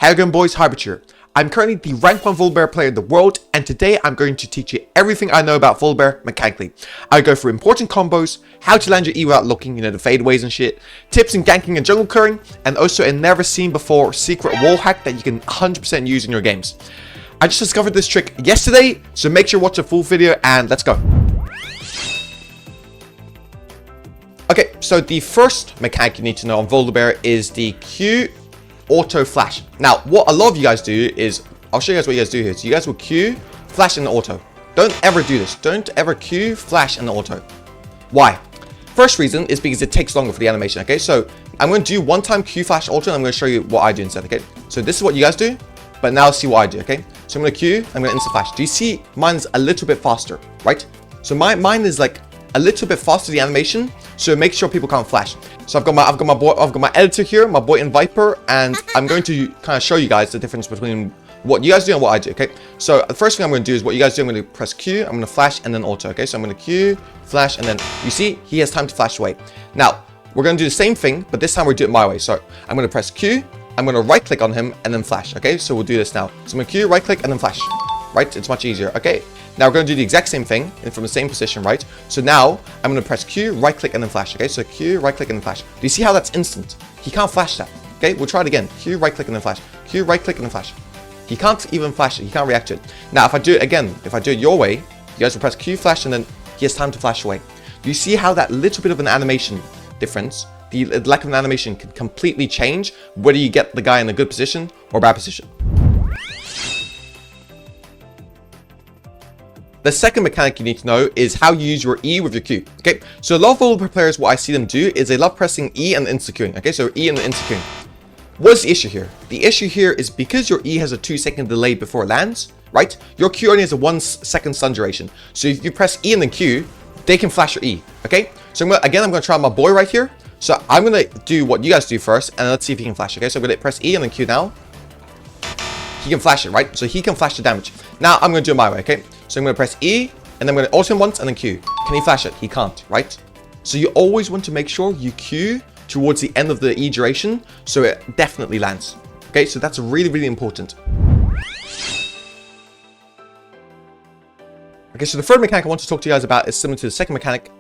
How you going, boys? Hybradge here. I'm currently the rank 1 VOLIBEAR player in the world, and today I'm going to teach you everything I know about VOLIBEAR mechanically. I'll go through important combos, how to land your E without looking, the fadeaways and shit, tips in ganking and jungle clearing, and also a never seen before secret wall hack that you can 100% use in your games. I just discovered this trick yesterday, so make sure to watch the full video and let's go. Okay, so the first mechanic you need to know on VOLIBEAR is the Q auto flash. Now, what a lot of you guys do is, I'll show you guys what you guys do here. So you guys will Q, flash, and auto. Don't ever do this. Don't ever Q, flash, and auto. Why? First reason is because it takes longer for the animation, okay? So I'm going to do one time Q, flash, auto, and I'm going to show you what I do instead, okay? So this is what you guys do, but now see what I do, okay? So I'm going to Q, I'm going to instant flash. Do you see mine's a little bit faster, right? So mine is like a little bit faster the animation, so make sure people can't flash. So I've got my editor here, my boy in Viper, and I'm going to kind of show you guys the difference between what you guys do and what I do, okay? So the first thing I'm going to do is what you guys do. I'm going to press Q, I'm going to flash, and then auto, okay? So I'm going to Q, flash, and then you see he has time to flash away. Now we're going to do the same thing, but this time we're doing it my way. So I'm going to press Q, I'm going to right click on him and then flash, okay? So we'll do this now. So I'm going to Q, right click, and then flash, right? It's much easier, okay? Now we're going to do the exact same thing and from the same position, right? So now I'm going to press Q, right click, and then flash, okay? So Q, right click, and then flash. Do you see how that's instant? He can't flash that, okay? We'll try it again. Q, right click, and then flash. Q, right click, and then flash. He can't even flash it. He can't react to it. Now if I do it again, if I do it your way, you guys will press Q, flash, and then he has time to flash away. Do you see how that little bit of an animation difference, the lack of an animation, can completely change whether you get the guy in a good position or bad position? The second mechanic you need to know is how you use your E with your Q. Okay, so a lot of VOLIBEAR players, what I see them do is they love pressing E and insta-Qing. Okay, so E and insta-Qing. What's the issue here? The issue here is because your E has a 2-second delay before it lands, right? Your Q only has a 1-second stun duration. So if you press E and then Q, they can flash your E. Okay, so I'm going to try my boy right here. So I'm going to do what you guys do first, and let's see if he can flash. Okay, so I'm going to press E and then Q now. He can flash it, right? So he can flash the damage. Now I'm going to do it my way, okay? So I'm going to press E, and then I'm going to auto him once, and then Q. Can he flash it? He can't, right? So you always want to make sure you Q towards the end of the E duration, so it definitely lands. Okay, so that's really, really important. Okay, so the third mechanic I want to talk to you guys about is similar to the second mechanic,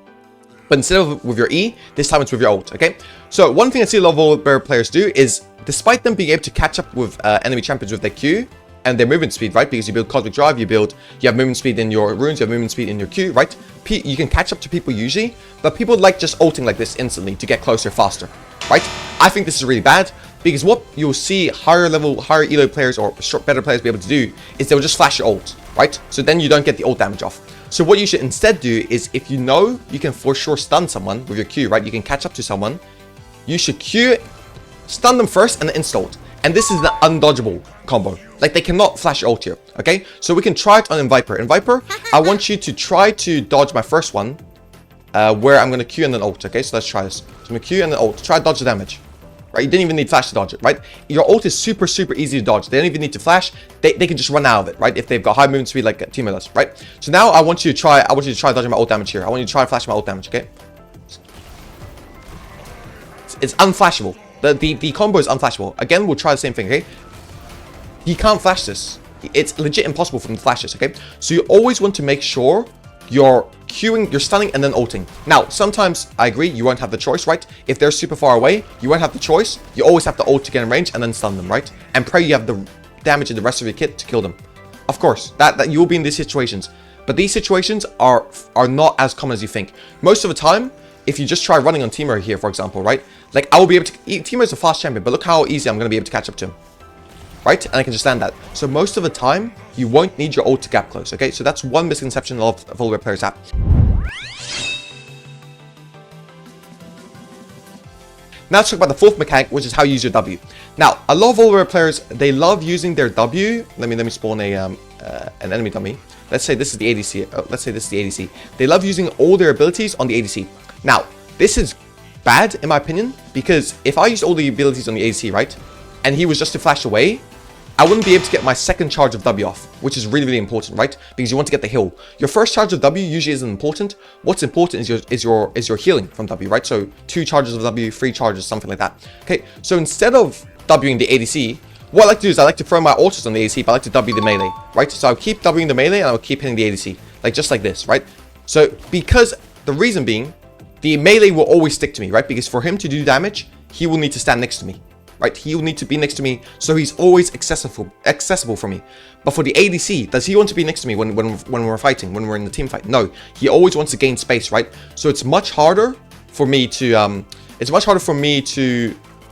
but instead of with your E, this time it's with your ult, okay? So one thing I see a lot of VOLIBEAR players do is, despite them being able to catch up with enemy champions with their Q and their movement speed, right? Because you build Cosmic Drive, you have movement speed in your runes, you have movement speed in your Q, right? You can catch up to people usually, but people like just ulting like this instantly to get closer faster, right? I think this is really bad, because what you'll see higher level, higher elo players or better players be able to do is they'll just flash your ult, right? So then you don't get the ult damage off. So what you should instead do is, if you know you can for sure stun someone with your Q, right? You can catch up to someone, you should Q, stun them first, and then install. And this is the undodgeable combo. Like, they cannot flash ult here, okay? So we can try it on Viper. In Viper, I want you to try to dodge my first one, where I'm going to Q and then ult, okay? So let's try this. So I'm going to Q and then ult. Try to dodge the damage, right? You didn't even need flash to dodge it, right? Your ult is super, super easy to dodge. They don't even need to flash. They can just run out of it, right? If they've got high movement speed like Teemo does, right? So now I want you to try dodging my ult damage here. I want you to try flashing my ult damage, okay? It's unflashable. The combo is unflashable. Again, we'll try the same thing, okay? He can't flash this. It's legit impossible for him to flash this, okay? So you always want to make sure you're queuing, you're stunning, and then ulting. Now, sometimes, I agree, you won't have the choice, right? If they're super far away, you won't have the choice. You always have to ult to get in range and then stun them, right? And pray you have the damage in the rest of your kit to kill them. Of course, that you will be in these situations. But these situations are not as common as you think. Most of the time, if you just try running on Teemo here, for example, right? Like, I will be able to... Teemo is a fast champion, but look how easy I'm going to be able to catch up to him. Right? And I can just stand that. So most of the time, you won't need your ult to gap close, okay? So that's one misconception a lot of VOLIBEAR players have. Now let's talk about the fourth mechanic, which is how you use your W. Now, a lot of VOLIBEAR players, they love using their W. Let me spawn an enemy dummy. Let's say this is the ADC. They love using all their abilities on the ADC. Now, this is bad in my opinion, because if I used all the abilities on the ADC, right, and he was just to flash away, I wouldn't be able to get my second charge of W off, which is really, really important, right? Because you want to get the heal. Your first charge of W usually isn't important. What's important is your healing from W, right? So 2 charges of W, 3 charges, something like that. Okay, so instead of Wing the ADC, what I like to do is I like to throw my autos on the ADC, but I like to W the melee, right? So I'll keep Wing the melee and I'll keep hitting the ADC, like just like this, right? So because the reason being, the melee will always stick to me, right? Because for him to do damage, he will need to stand next to me, right? He will need to be next to me, so he's always accessible for me. But for the ADC, does he want to be next to me when we're fighting, when we're in the team fight? No, he always wants to gain space, right? So it's much harder for me to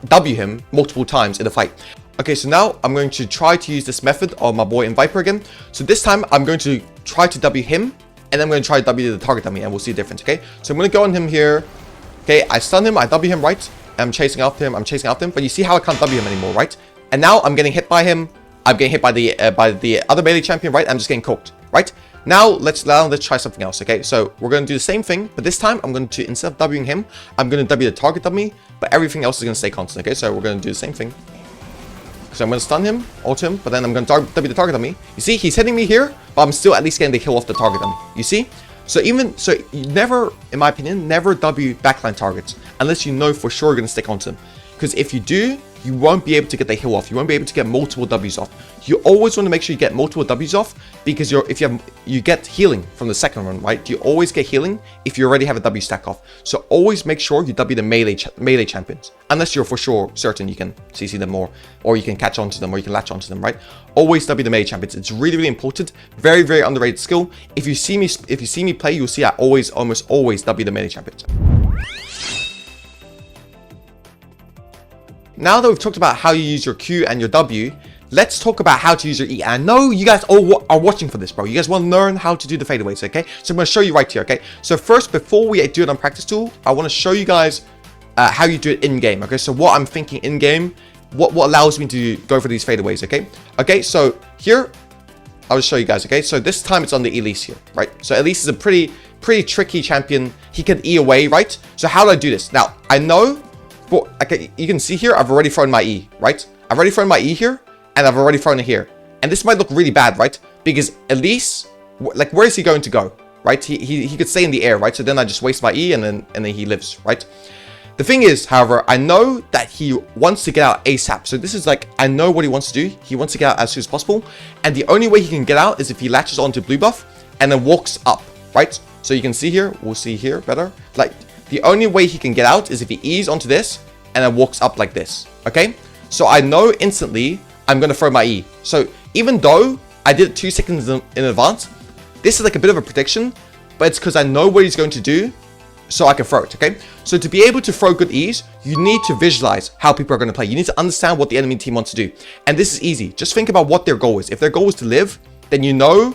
W him multiple times in a fight. Okay, so now I'm going to try to use this method on my boy in Viper again. So this time I'm going to try to W him, and then I'm going to try to W the target dummy, and we'll see the difference, okay? So I'm going to go on him here. Okay, I stun him, I W him, right? I'm chasing after him, but you see how I can't W him anymore, right? And now I'm getting hit by him. I'm getting hit by the other melee champion, right? I'm just getting cooked, right? Now let's try something else, okay? So we're going to do the same thing, but this time I'm going to, instead of Wing him, I'm going to W the target dummy, but everything else is going to stay constant, okay? So we're going to do the same thing. So I'm going to stun him, ult him, but then I'm going to W the target dummy. You see, he's hitting me here, but I'm still at least getting the kill off the target dummy. You see? So you never, in my opinion, never W backline targets unless you know for sure you're going to stick onto them. Because if you do, you won't be able to get the heal off. You won't be able to get multiple W's off. You always want to make sure you get multiple W's off, because you get healing from the second run, right? You always get healing if you already have a W stack off. So always make sure you W the melee champions, unless you're for sure certain you can CC them more, or you can catch onto them, or you can latch onto them, right? Always W the melee champions. It's really, really important. Very, very underrated skill. If you see me play, you'll see I almost always W the melee champions. Now that we've talked about how you use your Q and your W, let's talk about how to use your E. And I know you guys all are watching for this, bro. You guys want to learn how to do the fadeaways, okay? So I'm going to show you right here, okay? So first, before we do it on practice tool, I want to show you guys how you do it in-game, okay? So what I'm thinking in-game, what allows me to go for these fadeaways, okay? Okay, so here, I'll just show you guys, okay? So this time it's on the Elise here, right? So Elise is a pretty tricky champion. He can E away, right? So how do I do this? Now, I know... But okay, you can see here, I've already thrown my E, right? I've already thrown my E here, and I've already thrown it here. And this might look really bad, right? Because Elise, like, where is he going to go, right? He could stay in the air, right? So then I just waste my E, and then he lives, right? The thing is, however, I know that he wants to get out ASAP. So this is like, I know what he wants to do. He wants to get out as soon as possible. And the only way he can get out is if he latches onto blue buff and then walks up, right? So you can see here, we'll see here better. Like, the only way he can get out is if he E's onto this and then walks up like this, okay? So I know instantly I'm going to throw my E. So even though I did it 2 seconds in advance, this is like a bit of a prediction, but it's because I know what he's going to do, so I can throw it, okay? So to be able to throw good E's, you need to visualize how people are going to play. You need to understand what the enemy team wants to do. And this is easy. Just think about what their goal is. If their goal is to live, then you know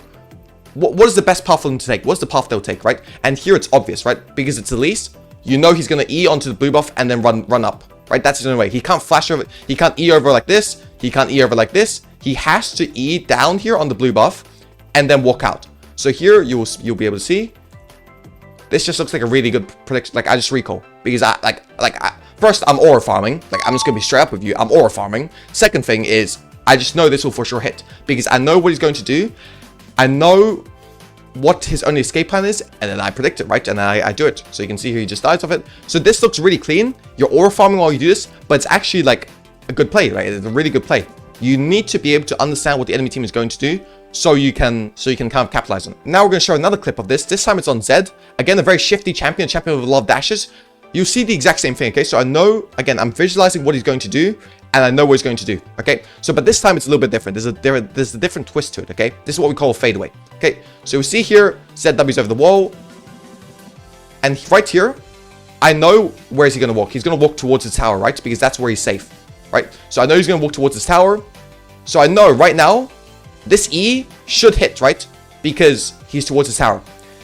what is the best path for them to take. What's the path they'll take, right? And here it's obvious, right? Because it's Elise. You know he's going to E onto the blue buff and then run up, right? That's his only way. He can't flash over. He can't E over like this. He can't E over like this. He has to E down here on the blue buff and then walk out. So here you'll be able to see. This just looks like a really good prediction. Like, I just recall because first I'm aura farming. Like, I'm just going to be straight up with you. I'm aura farming. Second thing is I just know this will for sure hit because I know what he's going to do. I know what his only escape plan is, and then I predict it, right? And I do it. So you can see here he just dies of it. So this looks really clean. You're aura farming while you do this, but it's actually like a good play, right? It's a really good play. You need to be able to understand what the enemy team is going to do so you can kind of capitalize on it. Now we're going to show another clip of this. This time it's on Zed. Again, a very shifty champion with a lot of dashes. You see the exact same thing, okay? So I know, again, I'm visualizing what he's going to do, and I know what he's going to do, okay? So, but this time it's a little bit different. There's a different twist to it, okay? This is what we call a fadeaway, okay? So we see here, ZW's over the wall, and right here, I know where is he going to walk. He's going to walk towards the tower, right? Because that's where he's safe, right? So I know he's going to walk towards this tower. So I know right now, this E should hit, right? Because he's towards the tower.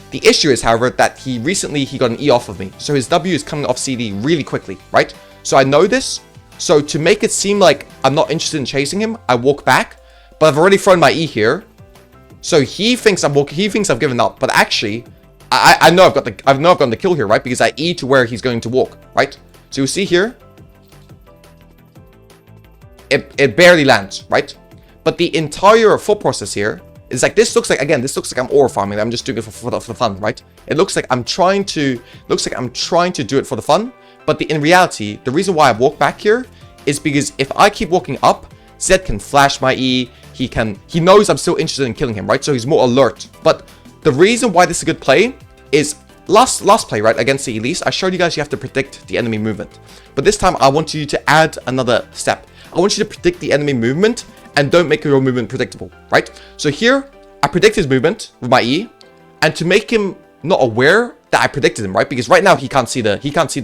The issue is, however, that he got an E off of me. So his W is coming off CD really quickly, right? So I know this. So to make it seem like I'm not interested in chasing him, I walk back. But I've already thrown my E here. So he thinks I've given up. But actually, I know I've gotten the kill here, right? Because I E to where he's going to walk, right? So you see here, it barely lands, right? But the entire thought process here is like, this looks like I'm aura farming. I'm just doing it for the fun, right? It looks like I'm trying to do it for the fun. But in reality, the reason why I walk back here is because if I keep walking up, Zed can flash my E. He knows I'm still interested in killing him, right? So he's more alert. But the reason why this is a good play is last play, right, against the Elise, I showed you guys you have to predict the enemy movement. But this time I want you to add another step. I want you to predict the enemy movement and don't make your movement predictable, right? So here I predict his movement with my E, and to make him not aware that I predicted him, right? Because right now he can't see the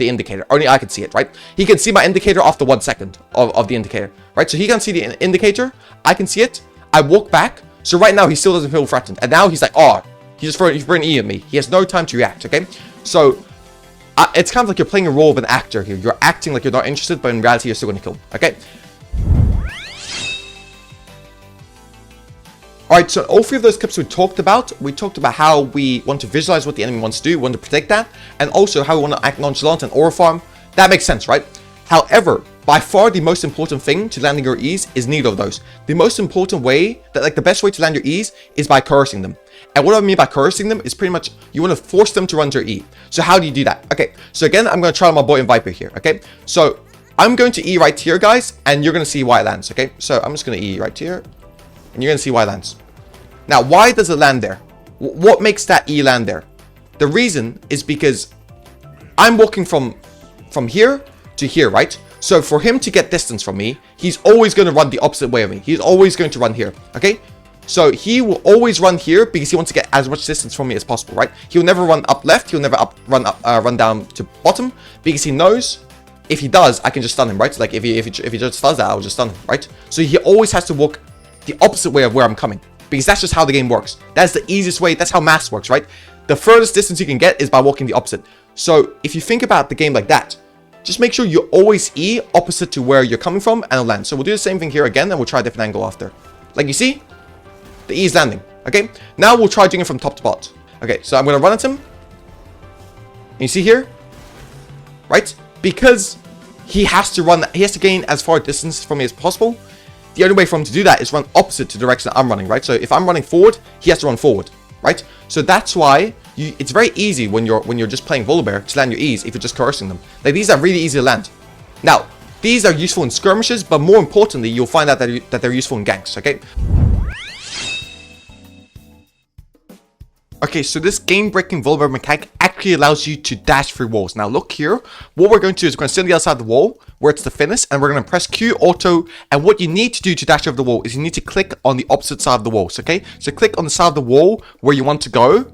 indicator. Only I can see it, right? He can see my indicator after 1 second of the indicator, right? So he can't see the indicator. I can see it. I walk back. So right now he still doesn't feel threatened. And now he's like, oh, he's throwing an E at me. He has no time to react, okay? So it's kind of like you're playing a role of an actor here. You're acting like you're not interested, but in reality you're still going to kill, okay? Alright, so all three of those clips we talked about how we want to visualize what the enemy wants to do, we want to predict that, and also how we want to act nonchalant and aura farm. That makes sense, right? However, by far the most important thing to landing your E's is neither of those. The most important way, the best way to land your E's is by coercing them. And what I mean by coercing them is pretty much you want to force them to run to your E. So how do you do that? Okay, so again, I'm going to try my boy in Viper here, okay? So I'm going to E right here, guys, and you're going to see why it lands, okay? So I'm just going to E right here, and you're going to see why it lands. Now, why does it land there? What makes that E land there? The reason is because I'm walking from here to here, right? So for him to get distance from me, he's always going to run the opposite way of me. He's always going to run here, okay? So he will always run here because he wants to get as much distance from me as possible, right? He'll never run up left. He'll never run down to bottom because he knows if he does, I can just stun him, right? Like if he just does that, I'll just stun him, right? So he always has to walk the opposite way of where I'm coming. Because that's just how the game works. That's the easiest way. That's how maths works, right? The furthest distance you can get is by walking the opposite. So if you think about the game like that, just make sure you always E opposite to where you're coming from and it'll land. So we'll do the same thing here again and we'll try a different angle after. Like you see, the E is landing, okay? Now we'll try doing it from top to bottom. Okay, so I'm going to run at him. And you see here, right? Because he has to gain as far distance from me as possible. The only way for him to do that is run opposite to the direction that I'm running, right? So if I'm running forward, he has to run forward, right? So that's why it's very easy when you're just playing Volibear to land your E's if you're just coercing them. Like these are really easy to land. Now, these are useful in skirmishes, but more importantly, you'll find out that they're useful in ganks, okay? Okay, so this game-breaking Volibear mechanic actually allows you to dash through walls. Now look here, what we're going to do is we're going to sit on the other side of the wall, where it's the finish, and we're going to press Q, auto, and what you need to do to dash over the wall is you need to click on the opposite side of the walls, okay? So click on the side of the wall where you want to go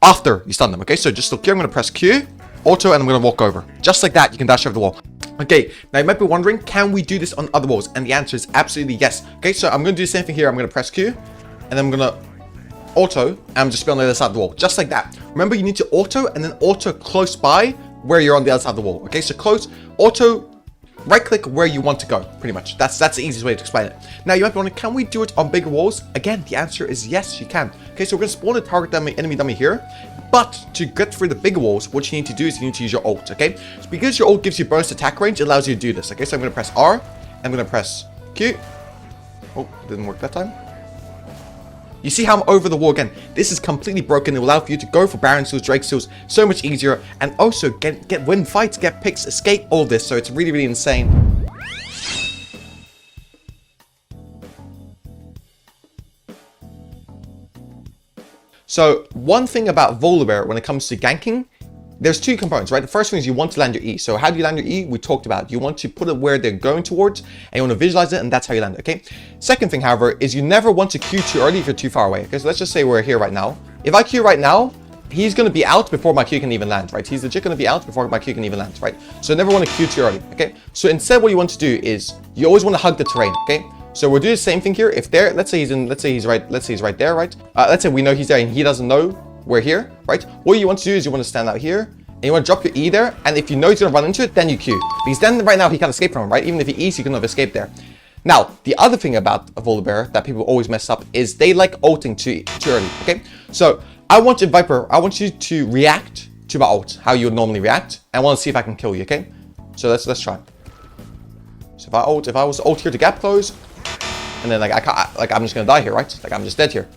after you stun them, okay? So just look here, I'm going to press Q, auto, and I'm going to walk over. Just like that, you can dash over the wall. Okay, now you might be wondering, can we do this on other walls? And the answer is absolutely yes. Okay, so I'm going to do the same thing here. I'm going to press Q, and then I'm going to auto, and I'm just be on the other side of the wall, just like that. Remember, you need to auto and then auto close by where you're on the other side of the wall. Okay, so close, auto, right click where you want to go, pretty much. That's the easiest way to explain it. Now you might be wondering, can we do it on bigger walls? Again, the answer is yes, you can. Okay, so we're going to spawn a target enemy dummy here, but to get through the bigger walls, what you need to do is you need to use your ult, okay? So because your ult gives you bonus attack range, it allows you to do this, okay? So I'm going to press R, I'm going to press Q. Oh, didn't work that time. You see how I'm over the wall again? This is completely broken. It will allow for you to go for Baron Seals, Drake Seals so much easier, and also win fights, get picks, escape, all this. So it's really, really insane. So one thing about Volibear when it comes to ganking, there's two components, right? The first thing is you want to land your E. So how do you land your E? We talked about. You want to put it where they're going towards, and you want to visualize it, and that's how you land it, okay? Second thing, however, is you never want to Q too early if you're too far away. Okay, so let's just say we're here right now. If I Q right now, he's going to be out before my Q can even land, right? He's legit going to be out before my Q can even land, right? So never want to Q too early, okay? So instead, what you want to do is you always want to hug the terrain, okay? So we'll do the same thing here. If there, let's say he's right there, right? Let's say we know he's there and he doesn't know we're here, right? What you want to do is you want to stand out here, and you want to drop your E there, and if you know he's going to run into it, then you Q. Because then right now he can't escape from him, right? Even if he E's, he couldn't have escaped there. Now, the other thing about a Volibear that people always mess up is they like ulting too early, okay? So I want you, Viper, I want you to react to my ult, how you would normally react, and I want to see if I can kill you, okay? So let's try. So if I was to ult here to gap close, and then I'm just going to die here, right? Like I'm just dead here,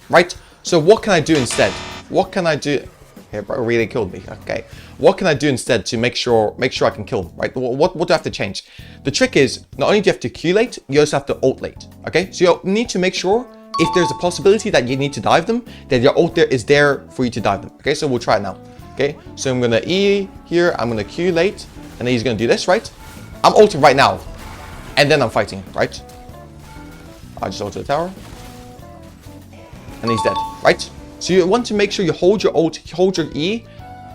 right? So what can I do instead? What can I do? Okay, bro really killed me. Okay, what can I do instead to make sure I can kill him, right? What do I have to change? The trick is, not only do you have to Q late, you also have to ult late, okay? So you need to make sure, if there's a possibility that you need to dive them, that your ult there is there for you to dive them, okay? So we'll try it now, okay? So I'm gonna E here, I'm gonna Q late, and then he's gonna do this, right? I'm ulting right now, and then I'm fighting, right? I just ult to the tower, and he's dead, right? So you want to make sure you hold your ult, hold your E,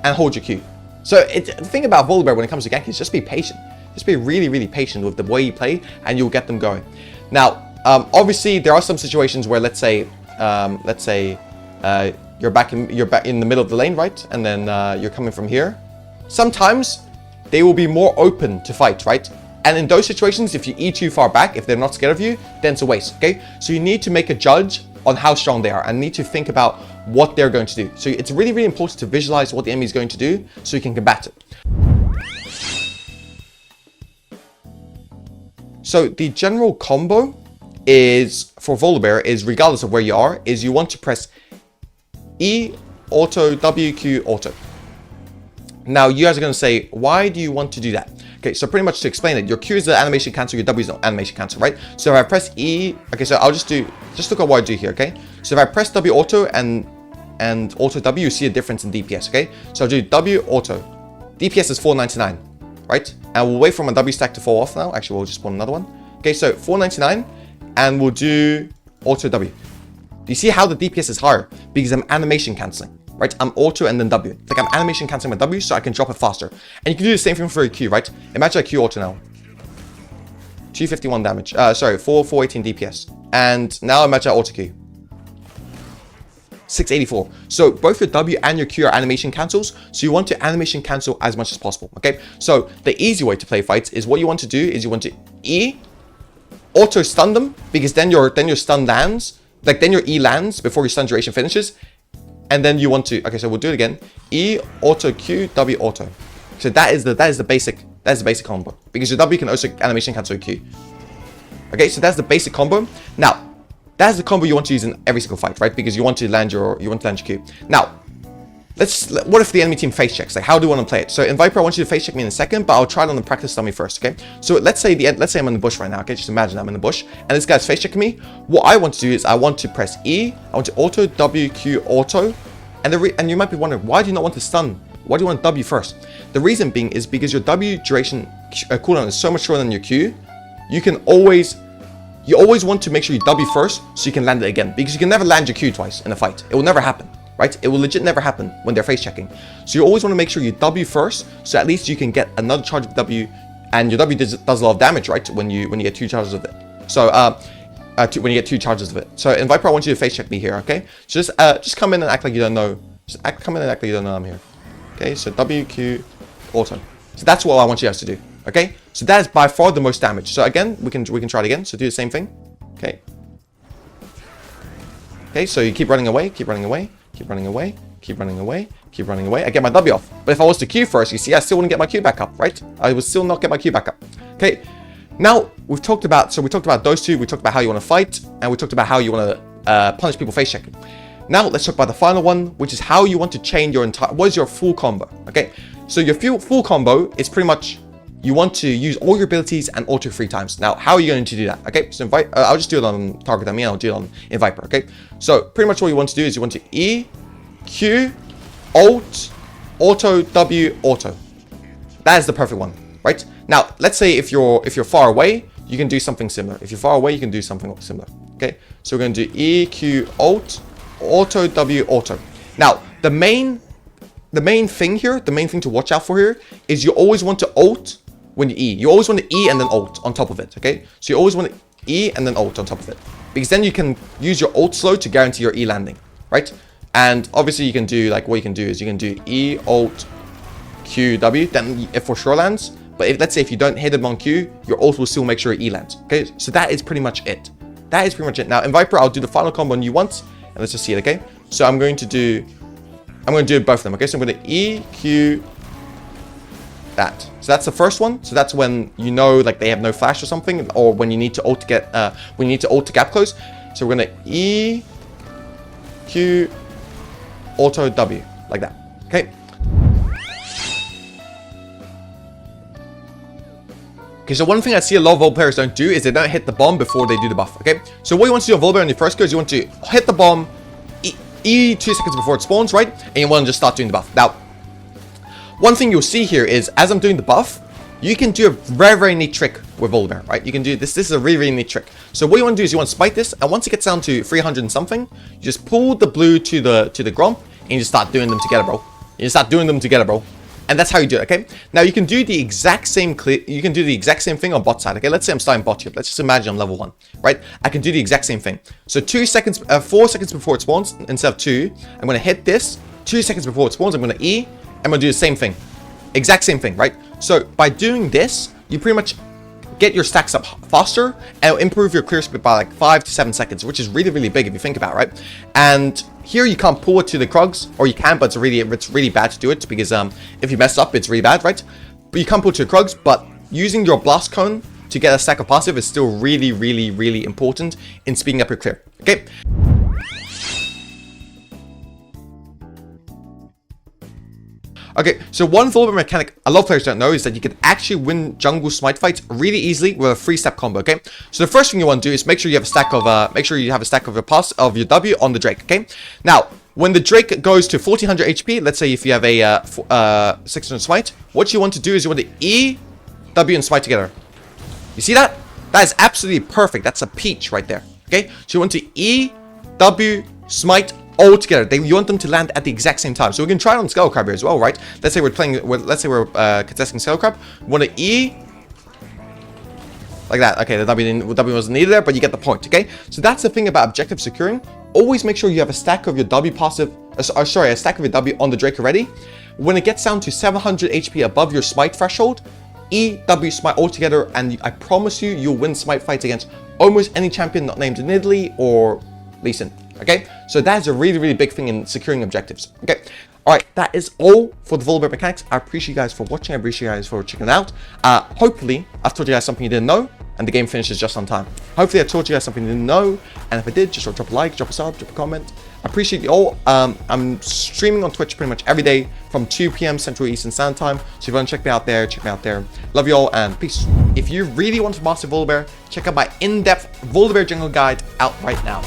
and hold your Q. So the thing about Volibear when it comes to Gank is just be patient. Just be really, really patient with the way you play, and you'll get them going. Now, obviously, there are some situations where, let's say you're back in the middle of the lane, right? And then you're coming from here. Sometimes they will be more open to fight, right? And in those situations, if you E too far back, if they're not scared of you, then it's a waste, okay? So you need to make a judge on how strong they are and need to think about what they're going to do. So it's really, really important to visualize what the enemy is going to do so you can combat it. So the general combo is, for Volibear, is regardless of where you are, is you want to press E, auto, W, Q, auto. Now you guys are going to say, why do you want to do that? Okay, so pretty much to explain it, your Q is the animation cancel, your W is the animation cancel, right? So if I press E, okay, so I'll just look at what I do here, okay? So if I press W auto and auto W, you see a difference in DPS, okay? So I'll do W auto. DPS is 499, right? And we'll wait for my W stack to fall off now. Actually, we'll just spawn another one. Okay, so 499, and we'll do auto W. Do you see how the DPS is higher? Because I'm animation canceling, right? I'm auto and then W. It's like I'm animation canceling my W so I can drop it faster. And you can do the same thing for a Q, right? Imagine a Q auto now. 251 damage. 418 DPS. And now imagine auto Q. 684. So both your W and your Q are animation cancels. So you want to animation cancel as much as possible. Okay. So the easy way to play fights is what you want to do is you want to E, auto stun them, because then your stun lands. Like then your E lands before your stun duration finishes. And then you want to, okay, so we'll do it again. E, auto, Q, W, auto. So that is the basic combo. Because your W can also animation cancel your Q. Okay, so that's the basic combo. Now, that's the combo you want to use in every single fight, right? Because you want to land your Q. Now, what if the enemy team face checks? Like, how do you want to play it? So in Viper, I want you to face check me in a second, but I'll try it on the practice dummy first, okay? So let's say I'm in the bush right now, okay? Just imagine I'm in the bush, and this guy's face checking me. What I want to do is I want to press E, I want to auto, W, Q, auto, and you might be wondering, why do you not want to stun? Why do you want W first? The reason being is because your W duration cooldown is so much shorter than your Q. You always want to make sure you W first so you can land it again, because you can never land your Q twice in a fight. It will never happen, right? It will legit never happen when they're face checking. So you always want to make sure you W first, so at least you can get another charge of W, and your W does a lot of damage, right? When you get 2 charges of it. So when you get 2 charges of it. So in Viper, I want you to face check me here, okay? So just come in and act like you don't know. Come in and act like you don't know I'm here. Okay, so W, Q, auto. So that's what I want you guys to do. Okay, so that is by far the most damage. So again, we can try it again. So do the same thing. Okay. Okay, so you keep running away, keep running away, keep running away, keep running away, keep running away. I get my W off. But if I was to Q first, you see, I still wouldn't get my Q back up, right? I would still not get my Q back up. Okay. Now we talked about those two. We talked about how you want to fight, and we talked about how you want to punish people face checking. Now let's talk about the final one, which is how you want to chain your entire. What is your full combo? Okay, so your full combo is pretty much. You want to use all your abilities and auto 3 times. Now, how are you going to do that? Okay, so I'll just do it on target dummy, and I'll do it on in Viper. Okay, so pretty much what you want to do is you want to E, Q, Alt, Auto, W, Auto. That is the perfect one, right? Now, let's say if you're far away, you can do something similar. If you're far away, you can do something similar. Okay, so we're going to do E, Q, Alt, Auto, W, Auto. Now, the main thing here, the main thing to watch out for here is you always want to ult. When you E, you always want to E and then ult on top of it, okay? So you always want to E and then ult on top of it. Because then you can use your ult slow to guarantee your E landing, right? And obviously you can do, like, what you can do is you can do E, ult, Q, W, then it for sure lands. But let's say if you don't hit them on Q, your ult will still make sure E lands, okay? So that is pretty much it. That is pretty much it. Now in Viper, I'll do the final combo on you once, and let's just see it, okay? So I'm going to do both of them, okay? So I'm going to E, Q, that. So that's the first one. So that's when you know, like, they have no flash or something, or when you need to ult to get when you need to ult to gap close. So we're gonna E, Q, auto, W, like that. Okay. Okay, so one thing I see a lot of Vol players don't do is they don't hit the bomb before they do the buff, okay? So what you want to do on Volibear on your first go is you want to hit the bomb E 2 seconds before it spawns, right? And you want to just start doing the buff. Now, one thing you'll see here is as I'm doing the buff, you can do a very, very neat trick with Volibear, right? You can do this. This is a really, really neat trick. So what you want to do is you want to spike this, and once it gets down to 300 and something, you just pull the blue to the Gromp, and you just start doing them together, bro. You just start doing them together, bro. And that's how you do it, okay? Now you can do the exact same thing on bot side, okay? Let's say I'm starting bot here. Let's just imagine I'm level 1, right? I can do the exact same thing. So 4 seconds before it spawns, instead of 2, I'm gonna hit this. 2 seconds before it spawns, I'm gonna E. I'm gonna do the same thing. Exact same thing, right? So by doing this, you pretty much get your stacks up faster and it'll improve your clear speed by like 5 to 7 seconds, which is really, really big if you think about it, right? And here you can't pull it to the Krugs, or you can, but it's really bad to do it because if you mess up, it's really bad, right? But you can't pull it to the Krugs, but using your blast cone to get a stack of passive is still really, really, really important in speeding up your clear, okay? Okay, so one Volibear mechanic a lot of players don't know is that you can actually win jungle smite fights really easily with a 3-step combo, okay? So the first thing you want to do is make sure you have a stack of your W on the Drake, okay? Now, when the Drake goes to 1400 HP, let's say if you have a 600 smite, what you want to do is you want to E, W, and smite together. You see that? That is absolutely perfect. That's a peach right there, okay? So you want to E, W, smite, all together. You want them to land at the exact same time. So we can try it on Skull Crab here as well, right? Let's say we're contesting Skull Crab. We want to E like that. Okay, the W wasn't needed there, but you get the point, okay? So that's the thing about objective securing. Always make sure you have a stack of your W passive, a stack of your W on the Drake already. When it gets down to 700 HP above your smite threshold, E, W, smite all together, and I promise you, you'll win smite fights against almost any champion not named Nidalee or Lee Sin. Okay, so that is a really, really big thing in securing objectives. Okay, all right, that is all for the Volibear mechanics. I appreciate you guys for watching. I appreciate you guys for checking it out. Hopefully, I've told you guys something you didn't know, and the game finishes just on time. Hopefully, I told you guys something you didn't know, and if I did, just drop a like, drop a sub, drop a comment. I appreciate you all. I'm streaming on Twitch pretty much every day from 2 p.m. Central Eastern Standard Time. So if you want to check me out there, check me out there. Love you all, and peace. If you really want to master Volibear, check out my in-depth Volibear jungle guide out right now.